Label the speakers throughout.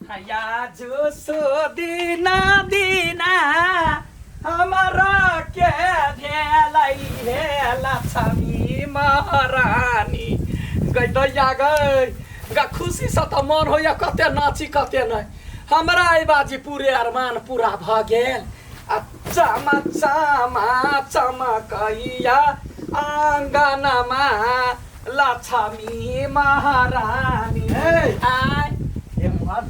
Speaker 1: जो सो दीना दीना हमारा के भेलै हे लक्ष्मी महारानी गई दैया गई गा खुशी से तो मन होइया कते नाची कते नहीं हमरा आई बाजी पूरे अरमान पूरा भ गेल आ चमा चमा चमकैया आंगनमा लक्ष्मी महारानी आय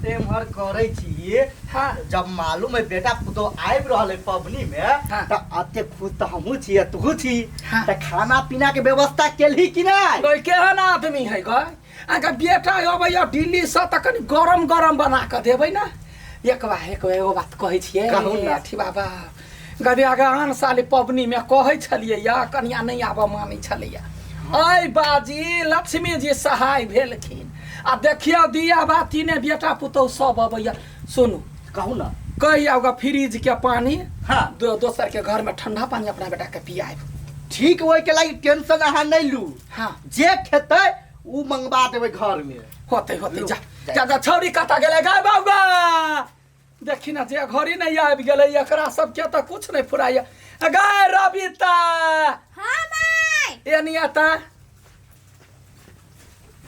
Speaker 2: एम्हर करे छी।
Speaker 1: हाँ।
Speaker 2: जब मालूम है बेटा पुतो आबि रहल है पबनी में
Speaker 1: हाँ।
Speaker 2: त अते खुश त हमहू छी तू छी।
Speaker 1: हाँ।
Speaker 2: त खाना पीना के व्यवस्था केलही कि नहीं?
Speaker 1: कोई केहन आदमी है गए अगर बेटा अबैया दिल्ली से त कनी गरम गरम बना के देबै ना एक एगो बात कहै छियै
Speaker 2: कहू ना।
Speaker 1: अथी बाबा गबे आगान साल पबनी में कहै छलियै या कन्या नहीं आबऽ मानै छलैया ऐ बाजी लक्ष्मी जी सहाय भेलखिन आ देखियो दिया बाती ने बेटा पुतौ सब अबैया सुनू
Speaker 2: कहू ना।
Speaker 1: कहिया होगा फ्रिज के पानी
Speaker 2: हाँ।
Speaker 1: दोसर के घर में ठंडा पानी अपना बेटा के पियाब
Speaker 2: ठीक ओइ के लागि टेंशन अहाँ नहीं लू।
Speaker 1: हाँ
Speaker 2: जे खेतै उ मंगवा देबै घर में।
Speaker 1: होते होते जा जा जा छौरी कता गेलै गा बाबा देखी ना जे घरी नहीं आबि गेलै एकरा सबके त कुछ नहीं फुराइया गाय रबिता
Speaker 3: हाँ माय
Speaker 1: एनियाता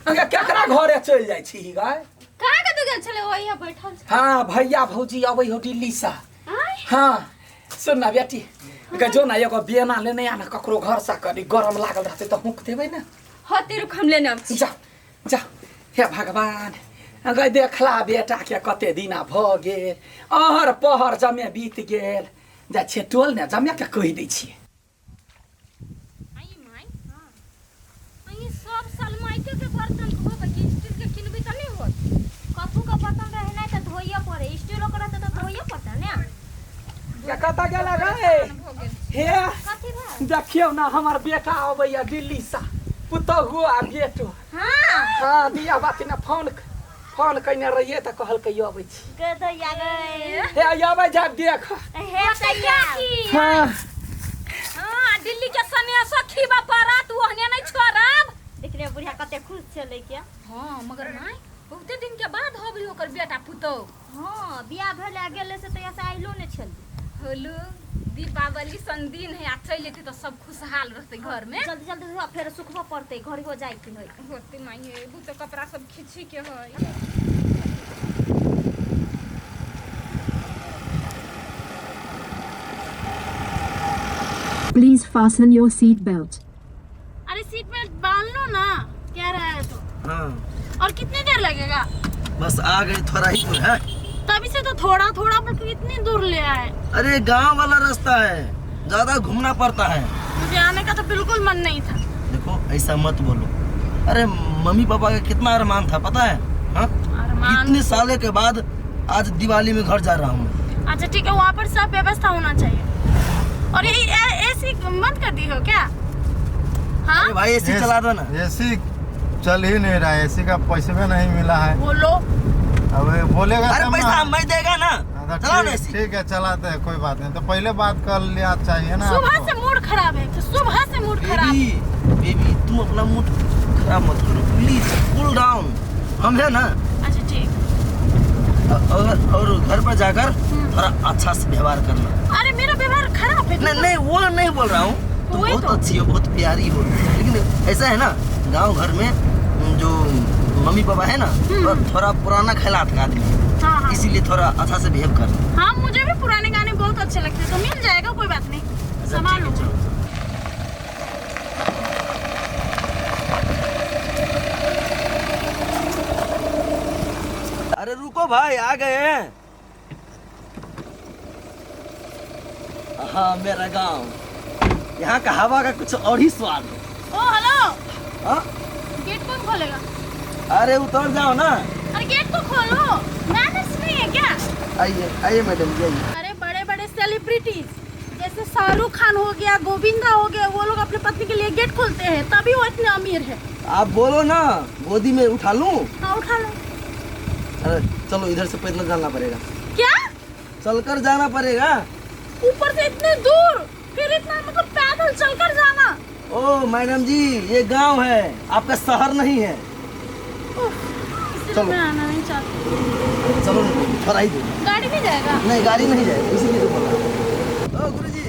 Speaker 1: अगे केकरा घरे चल जाइ छी गाय
Speaker 3: कहाँ के तू गेल छले ओइया बैठल छ
Speaker 1: हाँ भैया भौजी अबै हो दिल्ली से
Speaker 3: आय
Speaker 1: हाँ सुन ना बेटी जो ना एगो बेना लेने आना ककरो घर से करी गरम लागल रहते त हुक देबै ना
Speaker 3: हो तेरो हम लेने आब छी
Speaker 1: जा जा हे भगवान अगर देखला बेटा के कते दिना भ गेल अहर पहर जमे बीत गेल जा छे टोल ने जमे के कहि दै छियै
Speaker 3: आई माय हां आई सब साल माइके के बर्तन हो के स्टील के किनबी त नहीं होत कथु का बर्तन रहे नहीं त धोइया पड़े स्टील ओकरा त धोइया पड़ता ने
Speaker 1: के कता गेला गे हे
Speaker 3: कथि भा
Speaker 1: देखियो ना हमर बेटा अबैया दिल्ली से पुतहु आ बेटो
Speaker 3: हां
Speaker 1: हाँ दिया बाती ने फोन कइने रहिए त कहल के अबै छी
Speaker 3: के दैया गए
Speaker 1: हे अबै जा देख
Speaker 3: हे दैया की
Speaker 1: हाँ
Speaker 3: हां दिल्ली के सने सखी बा परा तू ओहने नहीं छोड़ब देख रे बुढ़िया कते खुश छले के
Speaker 4: हां मगर माय बहुते दिन के बाद होबी ओकर बेटा पुतो
Speaker 3: हां बियाह भेले गेले से त ऐसा आइलो ने छल
Speaker 4: होलु दीपावली संदिन है आ चल जेते तो सब खुशहाल रहते घर में
Speaker 3: जल्दी जल्दी धोआ फिर सुखबा पड़ते घर हो जाए कि नहीं
Speaker 4: होते माये बु तो कपड़ा सब खिची के है
Speaker 5: Please fasten your seat belt.
Speaker 3: अरे सीट बेल्ट बांध लो ना क्या रहा है तो
Speaker 2: हाँ।
Speaker 3: और कितनी देर लगेगा
Speaker 2: बस आ गए थोड़ा ही दूर है।
Speaker 3: तभी से तो थोड़ा थोड़ा पर कितनी दूर ले आए
Speaker 2: अरे गांव वाला रास्ता है, ज्यादा घूमना पड़ता है।
Speaker 3: मुझे आने का तो बिल्कुल मन नहीं था
Speaker 2: देखो ऐसा मत बोलो। अरे मम्मी पापा का कितना अरमान था पता है? हाँ?
Speaker 3: अरमान
Speaker 2: कितने सालों के बाद आज दिवाली में घर जा रहा हूँ।
Speaker 3: अच्छा ठीक है वहाँ पर सब व्यवस्था होना चाहिए और ये एसी बंद कर दी हो क्या हाँ
Speaker 2: अरे भाई एसी चला दो ना।
Speaker 6: एसी चल ही नहीं रहा है, एसी का पैसे में नहीं मिला है।
Speaker 3: बोलो
Speaker 6: अब बोलेगा
Speaker 2: अरे
Speaker 6: तब
Speaker 2: पैसा
Speaker 6: ना।
Speaker 2: मैं देगा ना,
Speaker 6: हाँ, तो
Speaker 2: चलाओ ना एसी।
Speaker 6: ठीक है चलाते हैं, कोई बात नहीं। तो पहले बात कर लिया चाहिए ना
Speaker 3: सुबह
Speaker 6: आपको।
Speaker 3: से मूड खराब है तो सुबह से मूड खराब
Speaker 2: बेबी तुम अपना मूड खराब मत करो प्लीज, कूल डाउन। हम है ना।
Speaker 3: अच्छा ठीक
Speaker 2: और घर पर जाकर थोड़ा अच्छा से व्यवहार करना।
Speaker 3: अरे मेरा व्यवहार खराब है
Speaker 2: नहीं नहीं वो नहीं बोल रहा हूँ, तुम
Speaker 3: वही
Speaker 2: बहुत
Speaker 3: तो।
Speaker 2: अच्छी हो, बहुत प्यारी हो, लेकिन ऐसा है ना गांव घर में जो मम्मी पापा है ना थोड़ा पुराना ख्यालात का आदमी है,
Speaker 3: हाँ हाँ
Speaker 2: इसीलिए थोड़ा अच्छा से बिहेव करना।
Speaker 3: हाँ मुझे भी पुराने गाने बहुत अच्छे लगते हैं तो मिल जाएगा कोई बात नहीं संभाल लो
Speaker 2: अरे रुको भाई आ गए हैं। हाँ मेरा गांव, यहाँ का हवा का कुछ और ही स्वाद है।
Speaker 3: ओ हेलो
Speaker 2: हाँ?
Speaker 3: गेट कौन खोलेगा
Speaker 2: अरे उतर जाओ ना।
Speaker 3: अरे गेट तो खोलो मैनर्स नहीं है क्या
Speaker 2: आइए आइए मैडम जी आइए।
Speaker 3: अरे बड़े बड़े सेलिब्रिटीज जैसे शाहरुख खान हो गया गोविंदा हो गया वो लोग अपनी पत्नी के लिए गेट खोलते हैं तभी वो इतने अमीर है
Speaker 2: आप बोलो ना गोदी में उठा लूं।
Speaker 3: हाँ उठा लो
Speaker 2: अरे चलो इधर से पैदल जाना पड़ेगा।
Speaker 3: क्या
Speaker 2: चलकर जाना पड़ेगा।
Speaker 3: ऊपर से इतने दूर फिर इतना मतलब पैदल चलकर जाना
Speaker 2: ओ मैडम जी ये गांव है, आपका शहर नहीं है। चलो
Speaker 3: मैं आना नहीं चाहती।
Speaker 2: चलो थोड़ा ही दो।
Speaker 3: गाड़ी नहीं जाएगा?
Speaker 2: नहीं गाड़ी नहीं जाएगी, इसीलिए तो बोला। ओ गुरुजी,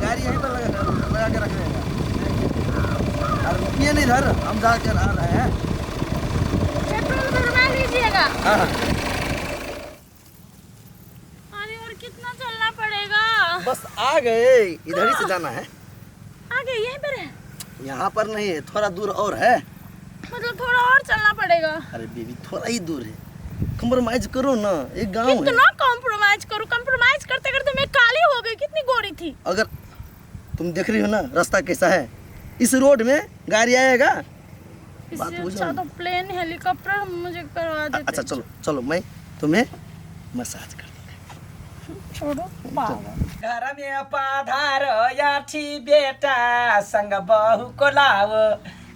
Speaker 2: गाड़ी यहीं पर लगा के रख देगा। और रुपये नहीं धर, हम जाकर आ रहे हैं।
Speaker 3: पेट्रोल भरवा लीजिएगा।
Speaker 2: हाँ हाँ
Speaker 3: अरे और कितना चलना पड़ेगा?
Speaker 2: बस आ गए, इधर ही से जाना है।
Speaker 3: आगे यहीं पर है?
Speaker 2: यहाँ पर नहीं है, थोड़ा दूर और है।
Speaker 3: मतलब थोड़ा और चलना पड़ेगा?
Speaker 2: अरे बेबी थोड़ा ही दूर है, कंप्रोमाइज करो ना, एक गांव है।
Speaker 3: कितना कॉम्प्रोमाइज करूं? कॉम्प्रोमाइज करते करते मैं काली हो गई, कितनी गोरी थी।
Speaker 2: अगर तुम देख रही हो ना रास्ता कैसा है, इस रोड में गाड़ी आएगा। बात
Speaker 3: इससे
Speaker 2: बुझो
Speaker 3: अच्छा
Speaker 2: ना।
Speaker 3: तो प्लेन हेलीकॉप्टर मुझे करवा देते।
Speaker 2: अच्छा चलो चलो, मैं तुम्हें मसाज कर दूंगा।
Speaker 3: छोड़ो पागल।
Speaker 1: घर में पाधार याठी बेटा संग बहू को लाओ।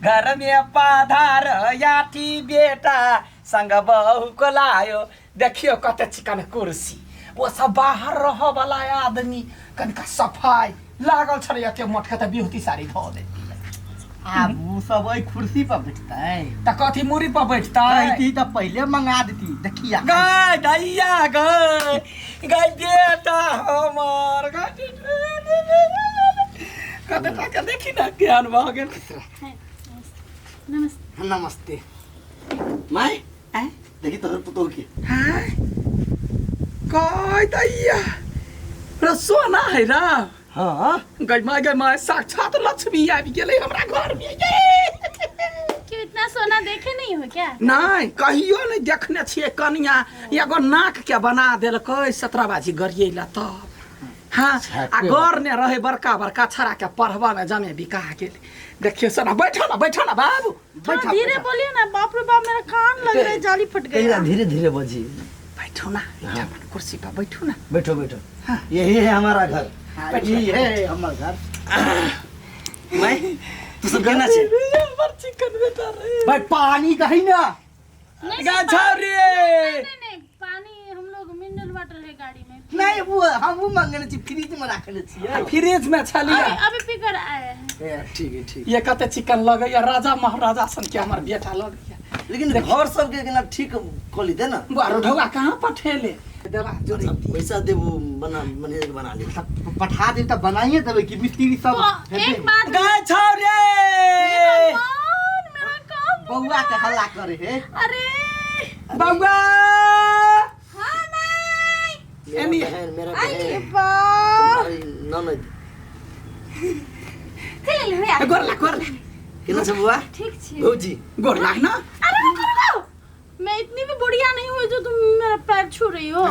Speaker 1: घर में पाधार याठी बेटा संग बहू को लायो। देखियो कते चिकन कुर्सी, वो सब बाहर रह वाला आदमी कनिका सफाई लागल छड़िया के मोटका त बिहुती साड़ी धो देती।
Speaker 7: अब वो सब वही कुर्सी पर बैठता है।
Speaker 1: त कथी मुरी पर बैठता
Speaker 7: कहती तो पहले मंगा देती। देखिए
Speaker 1: गाय दैया गाय गाय बेटा हमार गाय कते का देखी ना ज्ञान भ गेल।
Speaker 3: नमस्ते।
Speaker 7: नमस्ते।
Speaker 2: मैं देखी तो पुतो की
Speaker 1: हाय गाय दैया रे सोना है रा।
Speaker 2: हाँ
Speaker 1: गई माय साक्षात लक्ष्मी आबि गेलै हमरा घर में।
Speaker 3: क्यों इतना सोना देखे नहीं हो क्या?
Speaker 1: नहीं कहियो नहीं देखने छिए कनिया एगो नाक के बना देलकै 17 बाजी गरिएला तब। हाँ आ घर ने रहे बड़का बड़का छड़ा के पढ़वा में जमे बिका गेल। देखियो सोना बैठो ना बाबू
Speaker 3: थोड़ा धीरे बोलिए ना, बाप रे बाप मेरा कान लग रहा है, जाली फट गई।
Speaker 2: धीरे धीरे बजी।
Speaker 1: बैठो ना कुर्सी पर बैठो ना।
Speaker 2: बैठो बैठो, यही है हमारा घर।
Speaker 7: यही है हमारा घर।
Speaker 2: मैं तू सब कहना चाहिए
Speaker 1: हमर चिकन बेटा रे
Speaker 7: भाई पानी कहीं ना।
Speaker 1: गा छौरी
Speaker 3: नहीं, पानी हम लोग मिनरल वाटर है गाड़ी में।
Speaker 7: नहीं वो हम वो मांगने छी, फ्रिज में रखले छियै।
Speaker 1: फ्रिज में छलिया।
Speaker 3: अभी पीकर आए हैं।
Speaker 7: ठीक है ठीक।
Speaker 1: ये कते चिकन लगैया राजा महाराजा सन के हमर बेटा लगैया।
Speaker 2: लेकिन घर सब के ना ठीक खोली दे ना।
Speaker 1: बारो ढोगा कहाँ पठेले देवा जोड़ी
Speaker 2: पैसा दे वो मैनेजर बना ले।
Speaker 7: पठा दे तो बनाइए देवे कि मिस्त्री सब
Speaker 3: तो एक बात
Speaker 1: गाय छौरी
Speaker 3: भगवान, मेरा काम
Speaker 7: बउआ के हल्ला करे है।
Speaker 3: अरे
Speaker 1: बउआ
Speaker 3: हाँ नहीं
Speaker 1: एनी
Speaker 2: मेरा
Speaker 3: आइए
Speaker 2: बहन
Speaker 3: बा
Speaker 2: तुम्हारी ननद।
Speaker 3: चल रे
Speaker 1: गोरला
Speaker 2: केना छ बुआ?
Speaker 3: ठीक छी।
Speaker 2: भौजी
Speaker 1: गोरला ना।
Speaker 3: अरे रुको, मैं इतनी भी बुढ़िया नहीं हुई जो तुम मेरा पैर छू रही हो।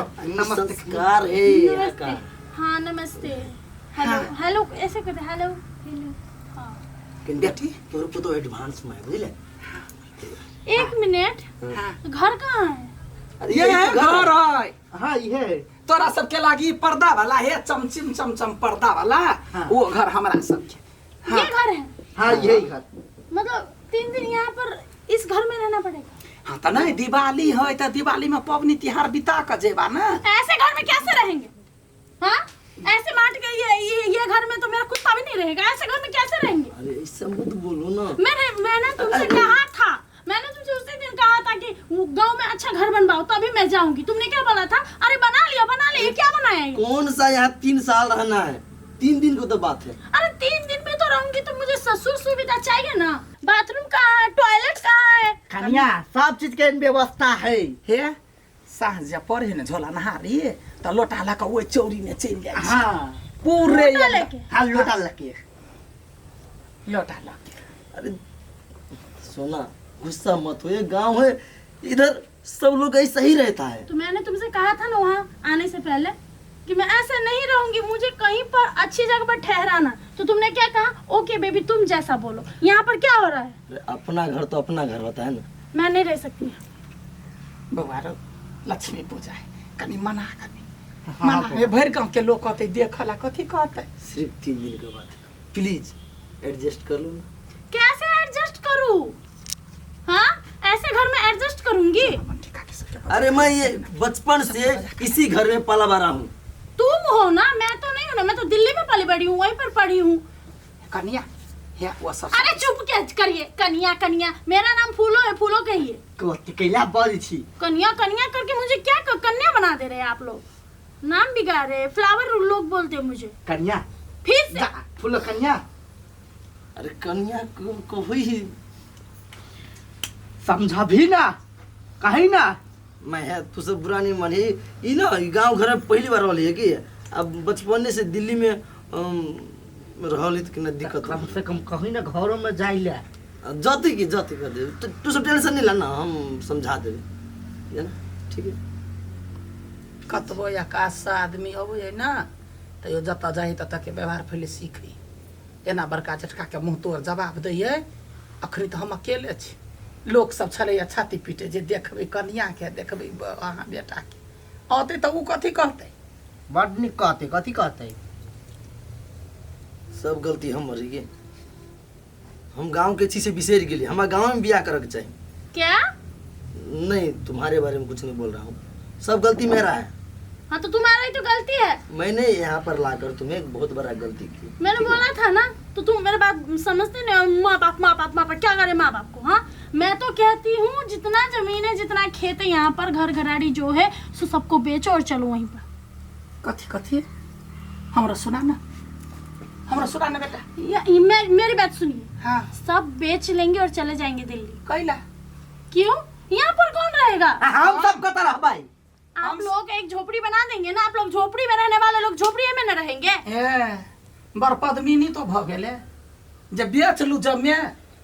Speaker 2: संस्कार है यहाँ
Speaker 3: नमस्ते।
Speaker 2: का।
Speaker 3: हाँ नमस्ते। हेलो हेलो ऐसे करते हेलो हेलो। हाँ
Speaker 2: बेटी तोर को तो एडवांस में बुझले।
Speaker 3: एक मिनट, घर कहाँ है?
Speaker 2: अरे
Speaker 1: ये है घर है।
Speaker 7: हाँ ये
Speaker 1: तोरा सबके लागी पर्दा वाला है, चमचिम चमचम पर्दा वाला। वो घर हमरा सबके।
Speaker 3: ये घर है?
Speaker 7: हाँ यही घर।
Speaker 3: मतलब 3 दिन यहाँ पर इस घर में रहना पड़ेगा?
Speaker 1: हाँ तो नहीं दिवाली है तो दिवाली में पवनी तिहार बिता कर जेबा ना।
Speaker 3: ऐसे घर में कैसे रहेंगे? हाँ ऐसे माट के ये घर में तो मेरा कुत्ता भी नहीं रहेगा। ऐसे घर में कैसे रहेंगे?
Speaker 2: अरे ऐसा मत बोलो ना।
Speaker 3: मैंने तुमसे कहा था, मैंने तुमसे उसी दिन कहा था कि गांव में अच्छा घर बनवाओ तभी मैं जाऊंगी। तुमने क्या बोला था? अरे बना लिया क्या बनाया ये?
Speaker 2: कौन सा यहाँ 3 साल रहना है? 3 दिन को तो बात है।
Speaker 3: अरे 3 दिन में तो रहूंगी तो मुझे ससुर सुविधा चाहिए ना। बाथरूम कहाँ है? टॉयलेट कहाँ है?
Speaker 7: कन्या सब चीज के व्यवस्था है।
Speaker 1: हे साँझ जब पड़े न झोला नहारी तो लोटा ला वो चौरी में चल जाए।
Speaker 7: हाँ
Speaker 1: पूरे
Speaker 3: लोटा लेके?
Speaker 7: हाँ लोटा लगे।
Speaker 1: लोटा ला
Speaker 2: अरे सोना गुस्सा मत हो, ये गांव है, इधर सब लोग ऐसा ही रहता है।
Speaker 3: तो मैंने तुमसे कहा था ना वहाँ आने से पहले कि मैं ऐसे नहीं रहूंगी, मुझे कहीं पर अच्छी जगह पर ठहराना। तो तुमने क्या कहा? ओके बेबी तुम जैसा बोलो। यहाँ पर क्या हो रहा है?
Speaker 2: अरे अपना घर तो अपना घर होता है ना।
Speaker 3: मैं नहीं रह सकती।
Speaker 1: बउआ लक्ष्मी पूजा है कनी मना कनी मना। भर गाँव के लोग कहते देखला कथी कहते।
Speaker 2: सिर्फ 3 दिन के बाद प्लीज एडजस्ट कर लो ना।
Speaker 3: कैसे एडजस्ट करूँ? हाँ ऐसे घर में एडजस्ट करूंगी?
Speaker 2: अरे मैं ये बचपन से इसी घर में पला बड़ा हूँ।
Speaker 3: तुम हो ना, मैं तो नहीं हूँ ना। मैं तो दिल्ली में पली बड़ी हूँ, वहीं पर पढ़ी हूँ।
Speaker 1: कनिया है वो सब।
Speaker 8: अरे चुप के करिए। कन्या कन्या, मेरा नाम फूलो है, फूलो कहिए।
Speaker 7: कथी कैला बज छी
Speaker 8: कन्या कन्या करके मुझे क्या कन्या बना दे रहे हैं आप लोग? नाम बिगाड़ रहे हैं। फ्लावर लोग बोलते हैं मुझे।
Speaker 7: कन्या
Speaker 8: फिर से
Speaker 7: फूलो कन्या
Speaker 2: अरे कन्या को हुई ही
Speaker 7: समझा भी ना कहीं ना।
Speaker 2: मैं है तू सब बुरा नहीं मानी। ई ना गांव घर में पहली बार वाली है कि अब बचपन से दिल्ली में रहली तो कितना दिक्कत
Speaker 7: कम से कम कहीं ना घरों में जाइले।
Speaker 2: जाती कर दे। तू सब टेंशन नहीं लेना, हम समझा देबे है ना। ठीक है
Speaker 1: कतबो आकाश से आदमी अबै ना तो यो जत जाही तत के व्यवहार पहले सीखी। एना बड़का झटका के मुँह तोड़ जवाब दैये। अखनी तो हम अकेले छी, लोग सब छलैया छाती पीटे जे देखबै कन्या के देखबै अहाँ बेटा के। औते तो उ कथी कहते?
Speaker 7: बड़ निक कहते। कथी कहते?
Speaker 2: सब गलती हमर है। हम गांव के चीज से बिसेर गेली। हमारा गांव में बियाह करके चाहिए।
Speaker 8: क्या?
Speaker 2: नहीं तुम्हारे बारे में कुछ नहीं बोल रहा हूँ, सब गलती मेरा है।
Speaker 8: हाँ तो तुम्हारा ही तो गलती है।
Speaker 2: मैंने यहाँ पर लाकर तुम्हें एक बहुत बड़ा गलती की।
Speaker 8: मैंने बोला था ना, तो तुम मेरे बात समझते नहीं। माँ बाप क्या करे माँ बाप को? हाँ मैं तो कहती हूँ जितना जमीन है जितना खेत है यहाँ पर, घर घराड़ी जो है सो सबको बेचो और चलो वहीं पर।
Speaker 1: कथी हमरा सुना ना, हमरा सुना ना बेटा।
Speaker 8: मेरी बात सुनिए।
Speaker 1: हाँ
Speaker 8: सब बेच लेंगे और चले जाएंगे दिल्ली।
Speaker 1: कैला?
Speaker 8: क्यों? यहाँ पर कौन रहेगा?
Speaker 7: हम सब कतर रहबै।
Speaker 8: आप लोग एक झोपड़ी बना देंगे ना। आप लोग झोपड़ी में रहने वाले लोग झोपड़ी में न रहेंगे।
Speaker 1: बड़ पद्मिनी तो भ गेले। जब बेच लू जमे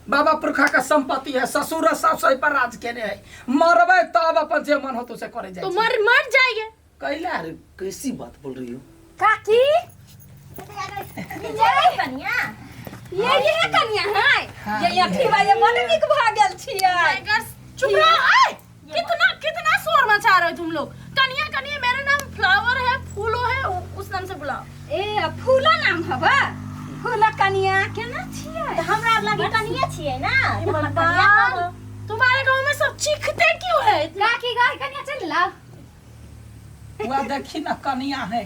Speaker 1: बाबा पुरखा का संपत्ति है, ससुर सास सही पर राज केने है। मरबे तब अपन जे मन हो तो से करे जाए।
Speaker 8: तो मर जाएंगे।
Speaker 1: कैला?
Speaker 2: अरे कैसी बात बोल रही हो
Speaker 3: काकी ये कन्या ये कन्या है। ये अथी वाले बड़ निक भ गेल छियै।
Speaker 8: चुप रहो। कितना शोर मचा रहे हो तुम लोग? कन्या कन्या, मेरा नाम फ्लावर है, फूलो है, उस नाम से बुलाओ।
Speaker 3: ए फूलो नाम हवा। फूलो कन्या केना छियै? हमरा लगे कन्या छियै ना।
Speaker 8: तुम्हारे गांव में सब चीखते क्यों है?
Speaker 3: काकी गाय कन्या चल ला।
Speaker 1: वह देखी ना कन्या है।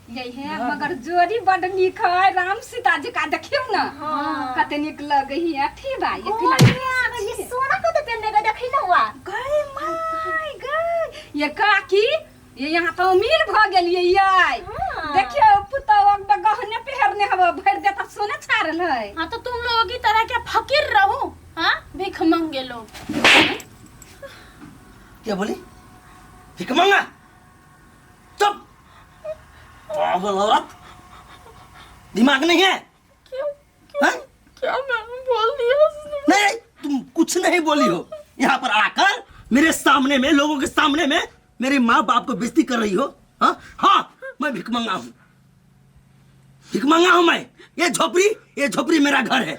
Speaker 4: यही है मगर जोड़ी बड़ निक है। राम सीता जी का देखियो ना। हां कते निक लगे ही अथी बा। ये फिलहाल
Speaker 3: ये सोना को तो पहनने का देखी ना हुआ।
Speaker 4: गए माय गए। ये काकी ये यहाँ तो अमीर भ गेलिए ये। देखियो पुतवा के गहने पहरने हवा भर देता सोना छारल है।
Speaker 8: हां तो तुम लोगों की तरह क्या फकीर रहो? हां भीख मांगे लोग।
Speaker 2: क्या बोली? भिख मांगा? चुप पागल औरत, दिमाग नहीं है?
Speaker 8: क्या मैं बोल दिया?
Speaker 2: नहीं तुम कुछ नहीं बोली हो। यहाँ पर आकर मेरे सामने में, लोगों के सामने में मेरे माँ बाप को बेइज्जती कर रही हो। हाँ मैं भिख मंगा हूँ, भिख मंगा हूँ मैं। ये झोपड़ी मेरा घर है।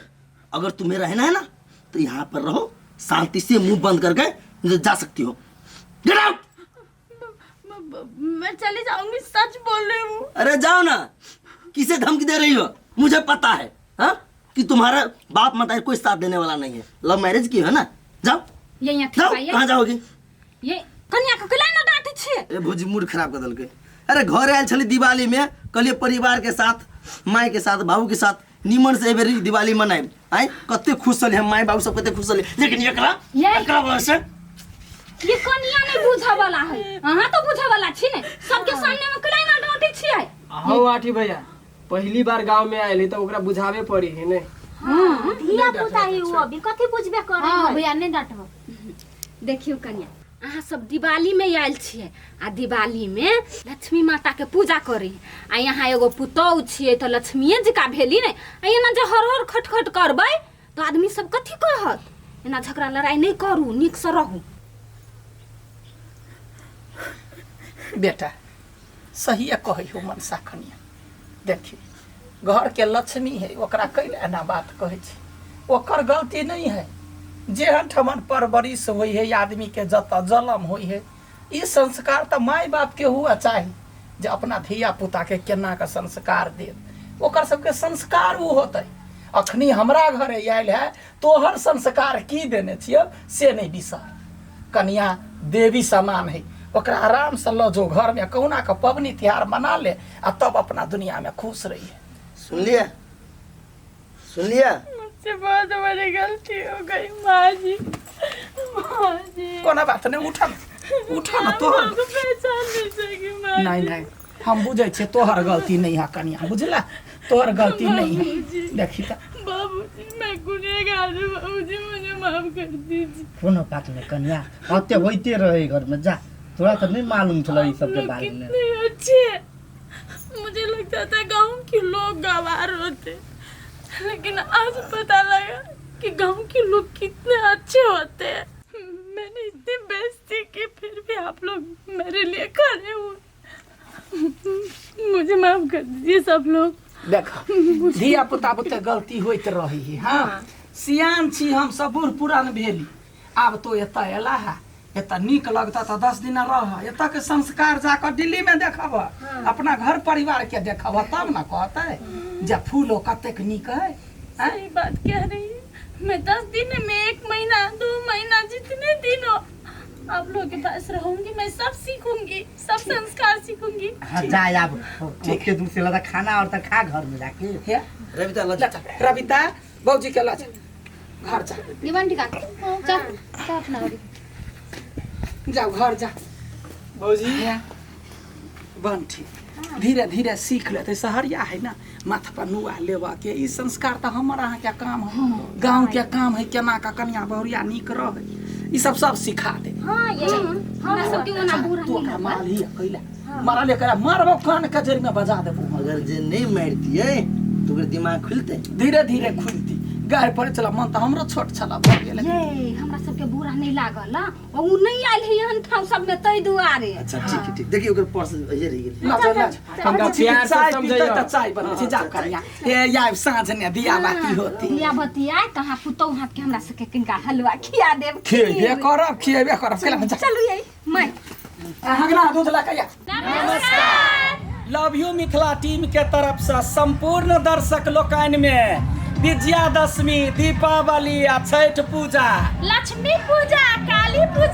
Speaker 2: अगर तुम्हें रहना है ना तो यहाँ पर रहो, शांति से मुंह बंद करके जा सकती हो। Get out.
Speaker 8: मैं चली जाऊंगी, सच बोल रही हूँ।
Speaker 2: अरे जाओ ना। किसे धमकी दे रही हो? मुझे पता है कि तुम्हारा बाप माता कोई साथ देने वाला नहीं है। लव मैरिज की है ना। जाओ
Speaker 4: ये
Speaker 2: जाओ। कहाँ जाओगी?
Speaker 4: ये कन्या को कला ना डांटे छे।
Speaker 2: ए भौजी मूड खराब कर दल के। अरे घर आयल छली दिवाली में, कहलिए परिवार के साथ, माई के साथ, बाबू के साथ निमन से एबेरी दिवाली मनाए। आए कते खुश छली हम, माई बाबू सब कते खुश छली। लेकिन एकरा वजह से
Speaker 4: ये कन्या नहीं बुझा वाला है। हां तो बुझा वाला छी ने। सबके सामने में कला ना डांटे छियै।
Speaker 9: हां आठी भैया पहली बार गांव में आइली तो ओकरा बुझावे पड़ी है ने।
Speaker 3: हां धिया पुता ही वो अभी कथी बुझबे करे।
Speaker 8: हां भैया नहीं डांटबो।
Speaker 4: देखियो कन्या अहाँ सब दिवाली में आयल छियै आ दिवाली में लक्ष्मी माता के पूजा करी। आ यहाँ एगो पुतौ छियै तो लक्ष्मीए जी का भेली ने। आ एना जे हर हर खटखट करबै तो आदमी सब कथी कहत? एना झगड़ा लड़ाई नहीं करू, निक से रहू।
Speaker 1: बेटा सही कही हो मनसा कन्या। देखी घर के लक्ष्मी है, ओकरा कैले एना बात कहै छी। ओकर गलती नहीं है। जेहन ठमन परवरिश होई है आदमी के, जत जलम होई है, ई संस्कार तो माई बाप के हुआ चाहिए जे अपना धिया पुता के केना का संस्कार दे। ओकर सबके संस्कार वो होते। अखनी हमरा घरे आयल है, तोहर संस्कार की देने छिय से नहीं बिसर। कन्या देवी समान है, ओकरा आराम से लो जो घर में कहुना का पबनी त्योहार मना ले आ तब अपना दुनिया में खुश रही है।
Speaker 2: सुन लिया सुन लिया?
Speaker 8: मुझसे बहुत बड़ी गलती हो गई माँ जी। माँ जी
Speaker 1: कोना बात नहीं, उठा ना तोहर
Speaker 8: को पहचान नहीं सकी माँ
Speaker 1: नहीं नहीं, हम बुझे छे तोहर गलती नहीं है कनिया, बुझला? तोहर गलती नहीं है। देखी त
Speaker 8: बाबूजी मैं गुनहगार हूँ, बाबूजी मुझे माफ कर दीजिए।
Speaker 7: कोनो बात नहीं कन्या, हत्या होते रहे घर में। जा, थोड़ा तो नहीं मालूम चला ये सब के बारे में।
Speaker 8: कितने अच्छे, मुझे लगता था गांव के लोग गवार होते, लेकिन आज पता लगा कि गांव के लोग कितने अच्छे होते हैं। मैंने इतनी बेइज्जती की, फिर भी आप लोग मेरे लिए खड़े हुए। मुझे माफ कर दीजिए सब लोग।
Speaker 1: देखा धिया पुता बुते गलती होइत रही है। हाँ सियान छी हम सब, बूढ़ पुरान भेली। आब तो एत एला है, एत नीक लगता तो 10 दिन रह, एत के संस्कार जाकर दिल्ली में देखब, अपना घर परिवार के देखब, तब न कहते जे फूलो कतेक नीक है।
Speaker 8: सही बात कह रही है। मैं 10 दिन में 1 महीना 2 महीना जितने दिन हो आप लोगों के पास रहूंगी, मैं सब सीखूंगी, सब संस्कार सीखूंगी।
Speaker 7: हाँ जा अब ओके, दूसरे लगा खाना और तक खा घर में जाके।
Speaker 1: हे
Speaker 2: रविता
Speaker 1: रविता बौजी के ला घर जा,
Speaker 4: निवन टिका जा अपना
Speaker 1: जाओ घर जा
Speaker 9: भौजी।
Speaker 1: बंठी धीरे धीरे सीख लेते। सहरिया है ना, माथा पर नुआ लेवा के ई संस्कार तो हमारा यहाँ क्या काम है, गांव के काम है, केना का कन्या बहुरिया नीक रहे, ई सब सिखा दे।
Speaker 4: हां ये हमरा सब के मना बूढ़ा
Speaker 1: तू ओकरा मार लिया कैला, मारा ले करा मारबो कान के जड़ में बजा देबो।
Speaker 2: अगर जे नहीं मारती है तो ओकर दिमाग खुलते।
Speaker 1: धीरे धीरे खुलती गाय पर चला, मन तो हमरो छोट छला भ गेल।
Speaker 4: ये हमरा सब के बुरा नहीं लागल आ उ नहीं आइल है हन ठाव सब में तई दुआरे।
Speaker 2: अच्छा ठीक है, ठीक। देखिए ओकर पर्स ये रह गेल।
Speaker 1: ना ना
Speaker 9: हमरा प्यार से
Speaker 1: चाय
Speaker 9: समझाइयो।
Speaker 1: पीते त चाय बन छी, जाओ कन्या ए या साँझ ने दिया बाती होती।
Speaker 4: दिया बतिया कहां पुतौ हाथ के हमरा सब के किनका हलवा खिया देब।
Speaker 1: खिएबे करब चला जा।
Speaker 4: चलू ये मैं
Speaker 1: हगला दूध ला कया। लव यू मिथिला टीम के तरफ से संपूर्ण दर्शक लोकनि में विजयादशमी, दीपावली आ छठ पूजा,
Speaker 8: लक्ष्मी पूजा, काली पूजा